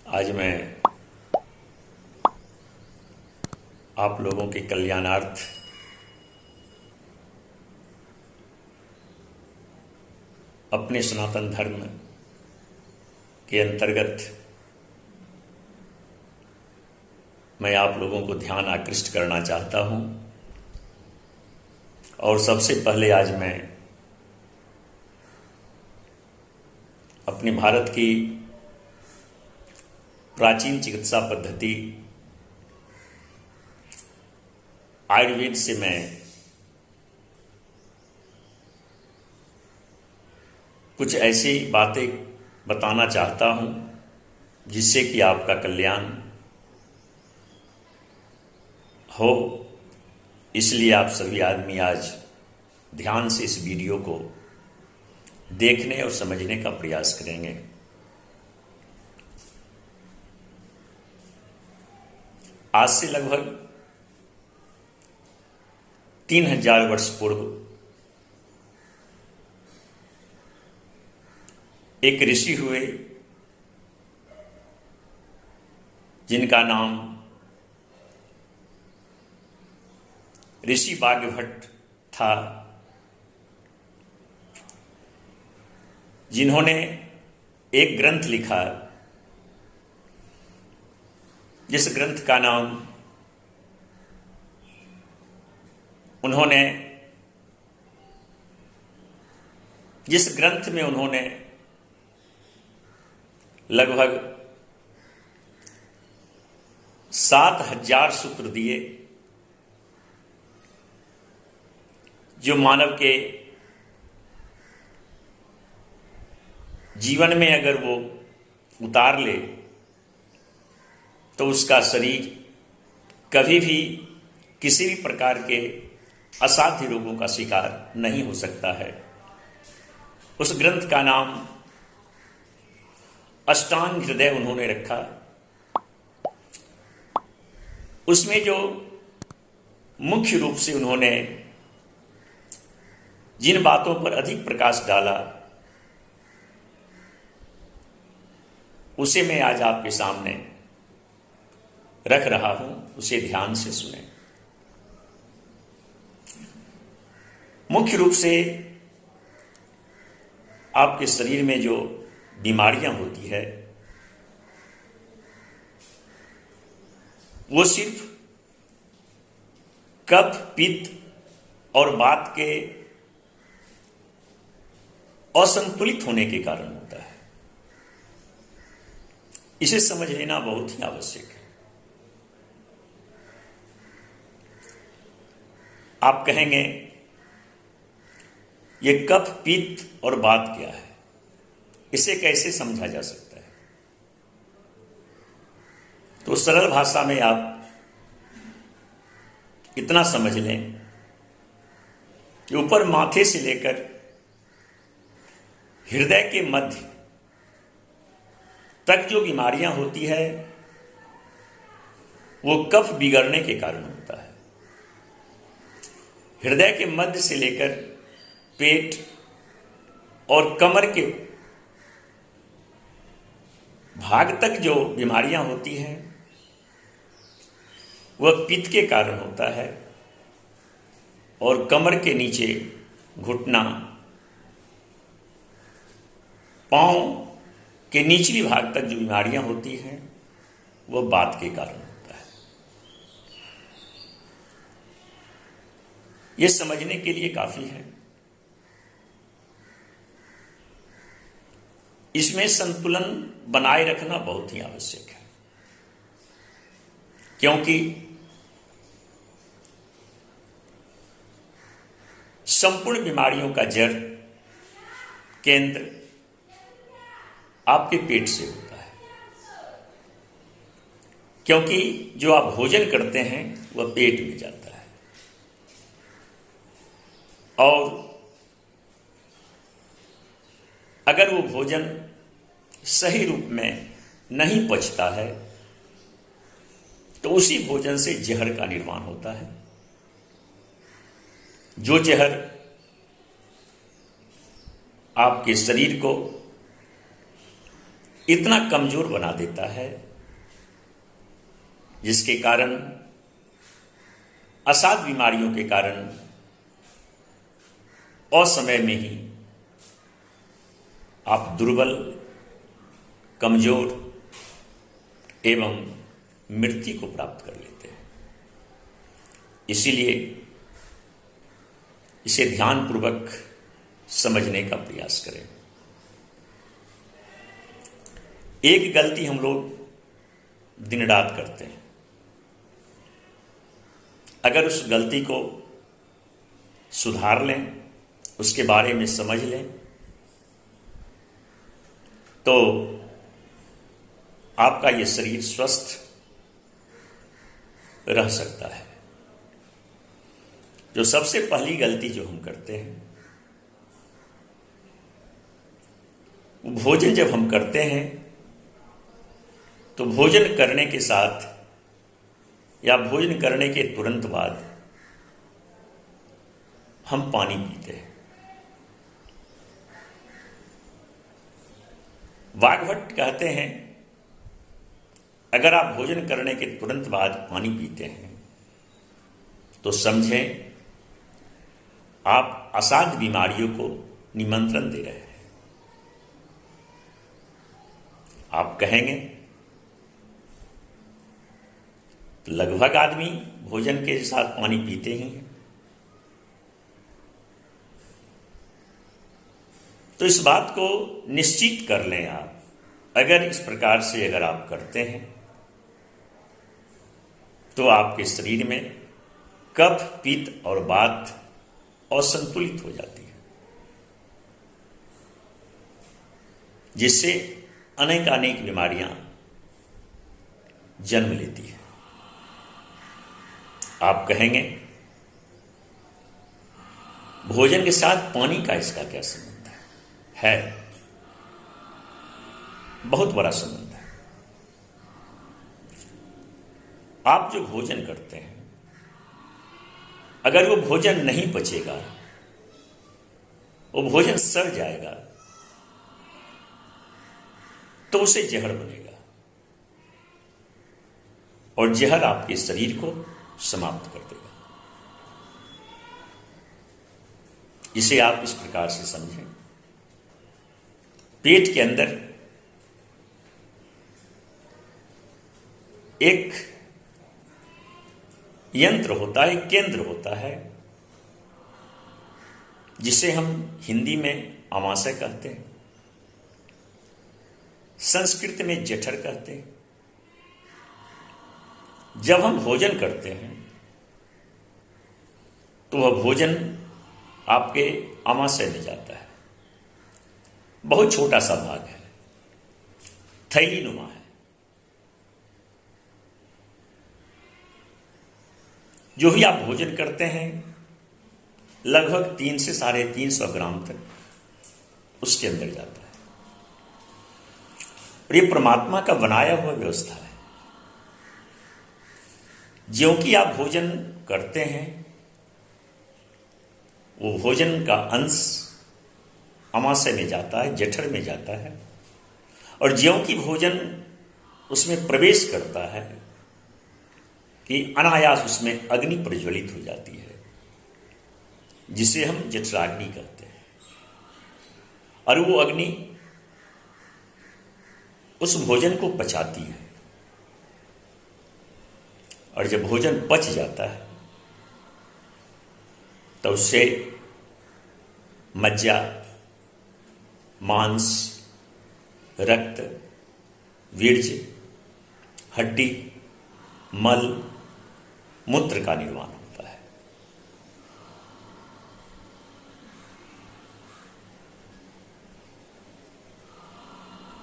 आज मैं आप लोगों के कल्याणार्थ अपने सनातन धर्म के अंतर्गत मैं आप लोगों को ध्यान आकृष्ट करना चाहता हूं। और सबसे पहले आज मैं अपने भारत की प्राचीन चिकित्सा पद्धति आयुर्वेद से मैं कुछ ऐसी बातें बताना चाहता हूं जिससे कि आपका कल्याण हो। इसलिए आप सभी आदमी आज ध्यान से इस वीडियो को देखने और समझने का प्रयास करेंगे। आज से लगभग 3000 वर्ष पूर्व एक ऋषि हुए जिनका नाम ऋषि वाग्भट था, जिन्होंने एक ग्रंथ लिखा जिस ग्रंथ का नाम जिस ग्रंथ में उन्होंने लगभग 7000 सूत्र दिए जो मानव के जीवन में अगर वो उतार ले तो उसका शरीर कभी भी किसी भी प्रकार के असाध्य रोगों का शिकार नहीं हो सकता है। उस ग्रंथ का नाम अष्टांग हृदय उन्होंने रखा। उसमें जो मुख्य रूप से उन्होंने जिन बातों पर अधिक प्रकाश डाला उसे मैं आज आपके सामने रख रहा हूं, उसे ध्यान से सुने। मुख्य रूप से आपके शरीर में जो बीमारियां होती है वो सिर्फ कफ, पित्त और वात के असंतुलित होने के कारण होता है। इसे समझ लेना बहुत ही आवश्यक है। आप कहेंगे ये कफ, पित्त और वात क्या है, इसे कैसे समझा जा सकता है? तो सरल भाषा में आप इतना समझ लें कि ऊपर माथे से लेकर हृदय के मध्य तक जो बीमारियां होती है वो कफ बिगड़ने के कारण होता है। हृदय के मध्य से लेकर पेट और कमर के भाग तक जो बीमारियां होती हैं वह पित्त के कारण होता है। और कमर के नीचे घुटना, पांव के निचली भाग तक जो बीमारियां होती हैं वह वात के कारण होता है। यह समझने के लिए काफी है। इसमें संतुलन बनाए रखना बहुत ही आवश्यक है, क्योंकि संपूर्ण बीमारियों का जड़ केंद्र आपके पेट से होता है। क्योंकि जो आप भोजन करते हैं वह पेट में जाता है और अगर वो भोजन सही रूप में नहीं पचता है तो उसी भोजन से जहर का निर्माण होता है। जो जहर आपके शरीर को इतना कमजोर बना देता है, जिसके कारण असाध्य बीमारियों के कारण असमय में ही आप दुर्बल, कमजोर एवं मृत्यु को प्राप्त कर लेते हैं। इसीलिए इसे ध्यानपूर्वक समझने का प्रयास करें। एक गलती हम लोग दिन रात करते हैं, अगर उस गलती को सुधार लें, उसके बारे में समझ लें, तो आपका ये शरीर स्वस्थ रह सकता है। जो सबसे पहली गलती जो हम करते हैं, भोजन जब हम करते हैं तो भोजन करने के साथ या भोजन करने के तुरंत बाद हम पानी पीते हैं। वाग्भट कहते हैं, अगर आप भोजन करने के तुरंत बाद पानी पीते हैं तो समझें आप असाध्य बीमारियों को निमंत्रण दे रहे हैं। आप कहेंगे तो लगभग आदमी भोजन के साथ पानी पीते ही हैं। तो इस बात को निश्चित कर लें आप, अगर इस प्रकार से अगर आप करते हैं तो आपके शरीर में कफ, पित्त और वात असंतुलित हो जाती है, जिससे अनेक बीमारियां जन्म लेती है। आप कहेंगे भोजन के साथ पानी का इसका क्या संबंध है? बहुत बड़ा संबंध है। आप जो भोजन करते हैं, अगर वो भोजन नहीं पचेगा, वो भोजन सड़ जाएगा, तो उसे जहर बनेगा और जहर आपके शरीर को समाप्त कर देगा। इसे आप इस प्रकार से समझें, पेट के अंदर एक यंत्र होता है, केंद्र होता है, जिसे हम हिंदी में आमाशय कहते हैं, संस्कृत में जठर कहते हैं। जब हम भोजन करते हैं तो वह भोजन आपके आमाशय में जाता है। बहुत छोटा सा भाग है, थैली नुमा है। जो भी आप भोजन करते हैं, लगभग 3 से 350 ग्राम तक उसके अंदर जाता है। और ये परमात्मा का बनाया हुआ व्यवस्था है। ज्यों कि आप भोजन करते हैं, वो भोजन का अंश आमाशय में जाता है, जठर में जाता है, और ज्यों कि भोजन उसमें प्रवेश करता है कि अनायास उसमें अग्नि प्रज्वलित हो जाती है, जिसे हम जठराग्नि कहते हैं। और वो अग्नि उस भोजन को पचाती है, और जब भोजन पच जाता है तो उससे मज्जा, मांस, रक्त, वीर्य, हड्डी, मल, मूत्र का निर्माण होता है।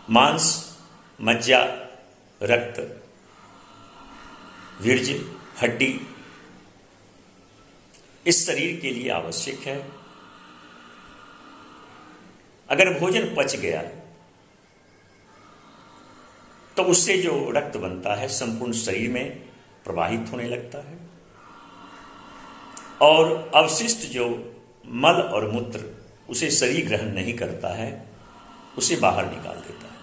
मांस, मज्जा, रक्त, वीर्य, हड्डी इस शरीर के लिए आवश्यक है। अगर भोजन पच गया तो उससे जो रक्त बनता है संपूर्ण शरीर में प्रवाहित होने लगता है, और अवशिष्ट जो मल और मूत्र उसे शरीर ग्रहण नहीं करता है, उसे बाहर निकाल देता है।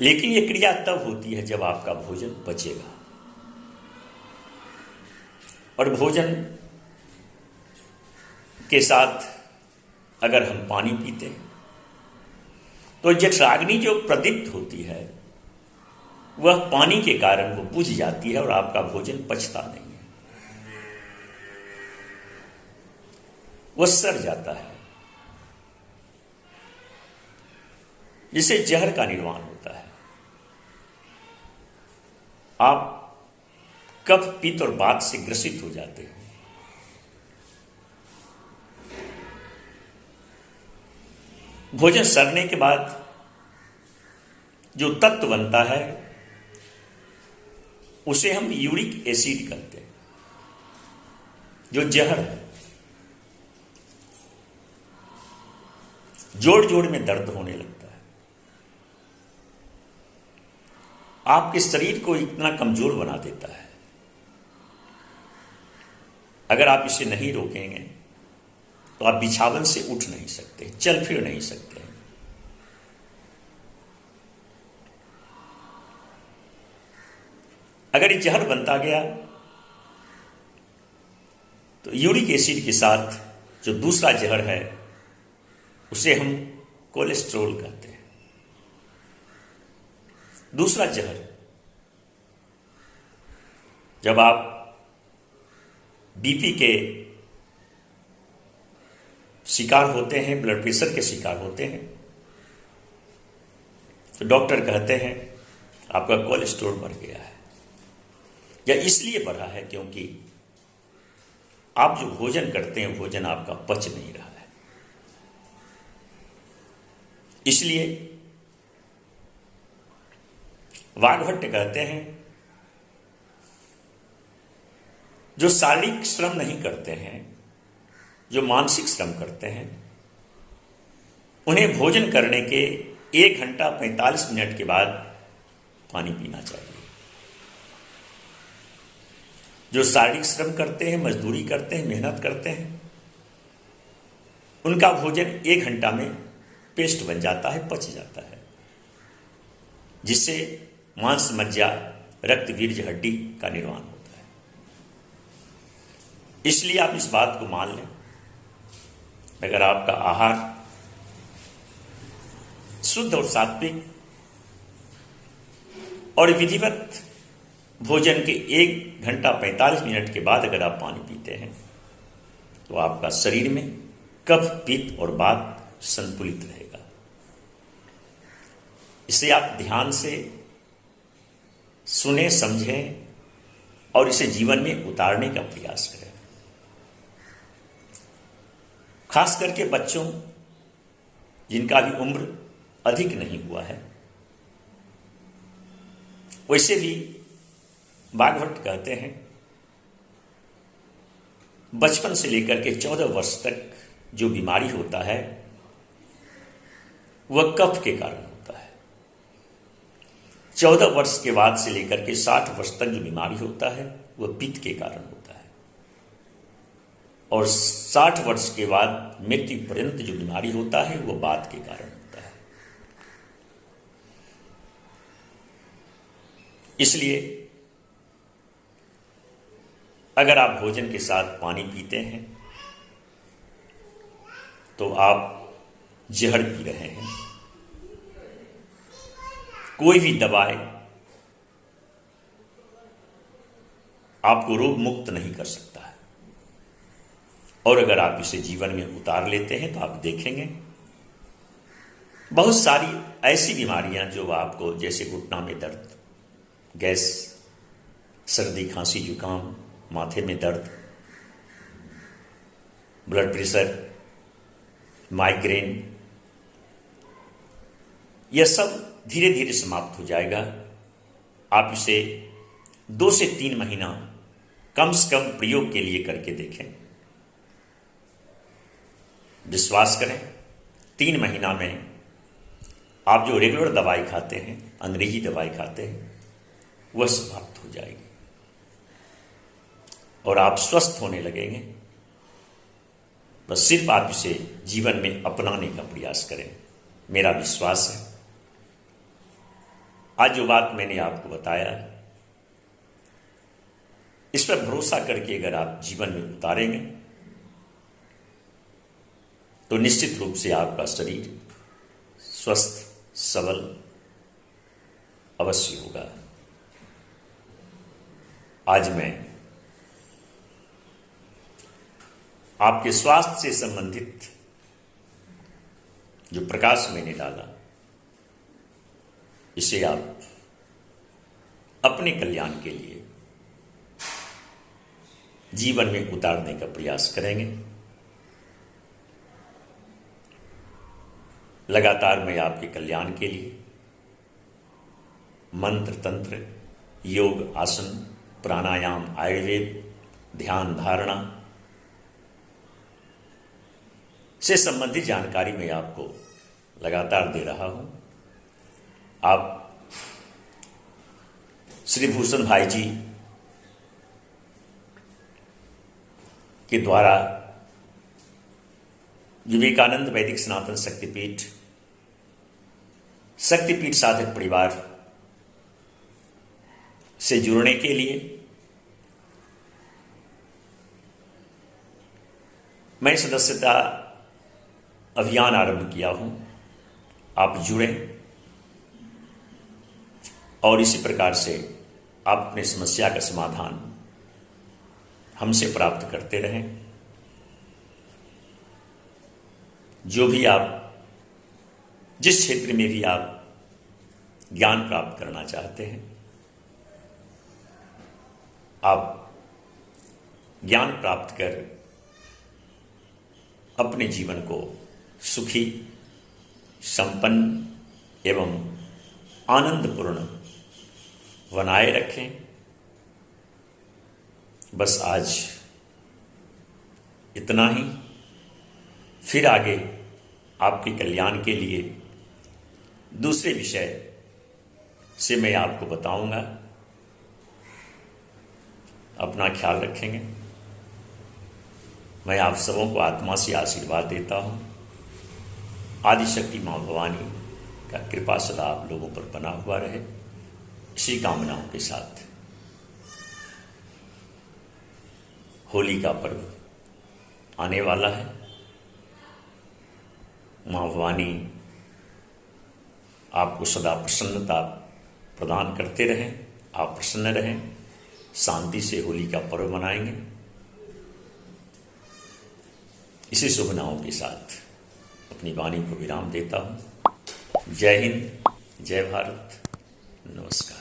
लेकिन यह क्रिया तब होती है जब आपका भोजन पचेगा। और भोजन के साथ अगर हम पानी पीते हैं तो जठराग्नि जो प्रदीप्त होती है वह पानी के कारण वो बुझ जाती है और आपका भोजन पचता नहीं है, वह सड़ जाता है, जिससे जहर का निर्माण होता है। आप कफ, पित्त और वात से ग्रसित हो जाते हैं। भोजन सड़ने के बाद जो तत्व बनता है उसे हम यूरिक एसिड कहते हैं, जो जहर है। जोड़ जोड़ में दर्द होने लगता है, आपके शरीर को इतना कमजोर बना देता है। अगर आप इसे नहीं रोकेंगे तो आप बिछावन से उठ नहीं सकते, चल फिर नहीं सकते। अगर ये जहर बनता गया तो यूरिक एसिड के साथ जो दूसरा जहर है उसे हम कोलेस्ट्रॉल कहते हैं। दूसरा जहर, जब आप बीपी के शिकार होते हैं, ब्लड प्रेशर के शिकार होते हैं, तो डॉक्टर कहते हैं आपका कोलेस्ट्रॉल बढ़ गया है। या इसलिए बढ़ा है क्योंकि आप जो भोजन करते हैं भोजन आपका पच नहीं रहा है। इसलिए वाघभट्ट कहते हैं जो शारीरिक श्रम नहीं करते हैं, जो मानसिक श्रम करते हैं, उन्हें भोजन करने के 1 घंटा 45 मिनट के बाद पानी पीना चाहिए। जो शारीरिक श्रम करते हैं, मजदूरी करते हैं, मेहनत करते हैं, उनका भोजन 1 घंटा में पेस्ट बन जाता है, पच जाता है, जिससे मांस, मज्जा, रक्त, वीर्य, हड्डी का निर्माण होता है। इसलिए आप इस बात को मान लें, अगर आपका आहार शुद्ध और सात्विक और विधिवत भोजन के 1 घंटा 45 मिनट के बाद अगर आप पानी पीते हैं तो आपका शरीर में कफ, पित्त और वात संतुलित रहेगा। इसे आप ध्यान से सुने, समझें और इसे जीवन में उतारने का प्रयास करें। खास करके बच्चों जिनका भी उम्र अधिक नहीं हुआ है, वैसे भी वाघभट्ट कहते हैं बचपन से लेकर के 14 वर्ष तक जो बीमारी होता है वह कफ के कारण होता है। 14 वर्ष के बाद से लेकर के 60 वर्ष तक जो बीमारी होता है वह पित्त के कारण होता है, और 60 वर्ष के बाद मृत्यु पर्यंत जो बीमारी होता है वह वात के कारण होता है। इसलिए अगर आप भोजन के साथ पानी पीते हैं तो आप जहर पी रहे हैं। कोई भी दवाई आपको रोग मुक्त नहीं कर सकता है, और अगर आप इसे जीवन में उतार लेते हैं तो आप देखेंगे बहुत सारी ऐसी बीमारियां जो आपको, जैसे घुटना में दर्द, गैस, सर्दी, खांसी, जुकाम, माथे में दर्द, ब्लड प्रेशर, माइग्रेन, यह सब धीरे धीरे समाप्त हो जाएगा। आप इसे 2 से 3 महीना कम से कम प्रयोग के लिए करके देखें। विश्वास करें, 3 महीना में आप जो रेगुलर दवाई खाते हैं, अंग्रेजी दवाई खाते हैं, वह समाप्त हो जाएगी और आप स्वस्थ होने लगेंगे। बस सिर्फ आप इसे जीवन में अपनाने का प्रयास करें। मेरा विश्वास है आज जो बात मैंने आपको बताया, इस पर भरोसा करके अगर आप जीवन में उतारेंगे तो निश्चित रूप से आपका शरीर स्वस्थ सबल अवश्य होगा। आज मैं आपके स्वास्थ्य से संबंधित जो प्रकाश मैंने डाला, इसे आप अपने कल्याण के लिए जीवन में उतारने का प्रयास करेंगे। लगातार मैं आपके कल्याण के लिए मंत्र, तंत्र, योग, आसन, प्राणायाम, आयुर्वेद, ध्यान, धारणा से संबंधित जानकारी मैं आपको लगातार दे रहा हूं। आप श्री भूषण भाई जी के द्वारा विवेकानंद वैदिक सनातन शक्तिपीठ साधक परिवार से जुड़ने के लिए मैं सदस्यता अभियान आरंभ किया हूं। आप जुड़ें और इसी प्रकार से आप अपनी समस्या का समाधान हमसे प्राप्त करते रहें। जो भी आप जिस क्षेत्र में भी आप ज्ञान प्राप्त करना चाहते हैं, आप ज्ञान प्राप्त कर अपने जीवन को सुखी, संपन्न एवं आनंदपूर्ण बनाए रखें। बस आज इतना ही। फिर आगे आपके कल्याण के लिए दूसरे विषय से मैं आपको बताऊंगा। अपना ख्याल रखेंगे। मैं आप सबों को आत्मा से आशीर्वाद देता हूं। आदिशक्ति मां भवानी का कृपा सदा आप लोगों पर बना हुआ रहे, इसी कामनाओं के साथ होली का पर्व आने वाला है। मां भवानी आपको सदा प्रसन्नता प्रदान करते रहें, आप प्रसन्न रहें, शांति से होली का पर्व मनाएंगे। इसी शुभनाओं के साथ अपनी वाणी को विराम देता हूं। जय हिंद, जय भारत, नमस्कार।